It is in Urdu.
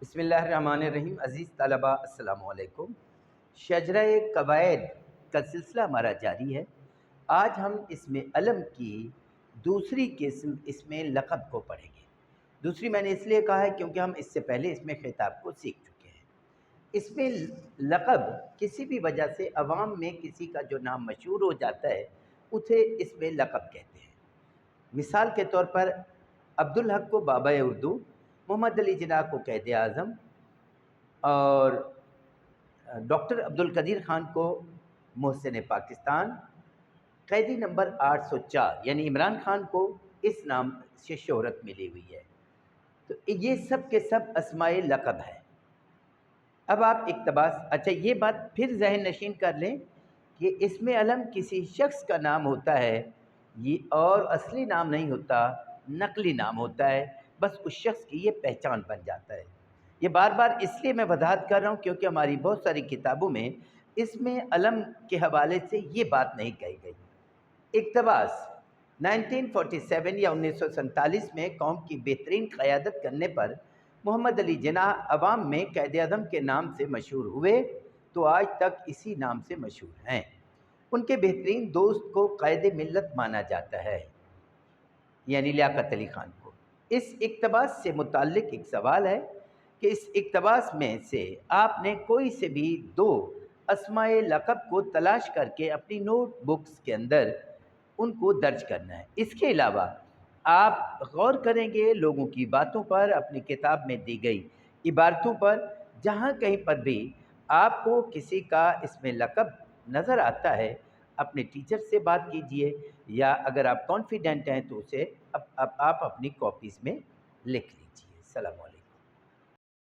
بسم اللہ الرحمن الرحیم۔ عزیز طلبہ السلام علیکم۔ شجرہ قواعد کا سلسلہ ہمارا جاری ہے۔ آج ہم اس میں علم کی دوسری قسم اس میں لقب کو پڑھیں گے۔ دوسری میں نے اس لیے کہا ہے کیونکہ ہم اس سے پہلے اس میں خطاب کو سیکھ چکے ہیں۔ اس میں لقب کسی بھی وجہ سے عوام میں کسی کا جو نام مشہور ہو جاتا ہے اسے اس میں لقب کہتے ہیں۔ مثال کے طور پر عبدالحق کو بابا اردو، محمد علی جناح کو قائد اعظم اور ڈاکٹر عبدالقدیر خان کو محسن پاکستان، قیدی نمبر 804 یعنی عمران خان کو اس نام سے شہرت ملی ہوئی ہے۔ تو یہ سب کے سب اسماء لقب ہے۔ اب آپ اقتباس، اچھا یہ بات پھر ذہن نشین کر لیں کہ اسم علم کسی شخص کا نام ہوتا ہے یہ اور اصلی نام نہیں ہوتا، نقلی نام ہوتا ہے، بس اس شخص کی یہ پہچان بن جاتا ہے۔ یہ بار بار اس لیے میں وضاحت کر رہا ہوں کیونکہ ہماری بہت ساری کتابوں میں اسم علم کے حوالے سے یہ بات نہیں کہی گئی۔ اقتباس 1947 یا 1947 میں قوم کی بہترین قیادت کرنے پر محمد علی جناح عوام میں قائد اعظم کے نام سے مشہور ہوئے تو آج تک اسی نام سے مشہور ہیں۔ ان کے بہترین دوست کو قائد ملت مانا جاتا ہے، یعنی لیاقت علی خان کو۔ اس اقتباس سے متعلق ایک سوال ہے کہ اس اقتباس میں سے آپ نے کوئی سے بھی دو اسماء لقب کو تلاش کر کے اپنی نوٹ بکس کے اندر ان کو درج کرنا ہے۔ اس کے علاوہ آپ غور کریں گے لوگوں کی باتوں پر، اپنی کتاب میں دی گئی عبارتوں پر، جہاں کہیں پر بھی آپ کو کسی کا اسم لقب نظر آتا ہے اپنے ٹیچر سے بات کیجئے، یا اگر آپ کانفیڈنٹ ہیں تو اسے آپ اپنی کاپیز میں لکھ لیجئے۔ السلام علیکم۔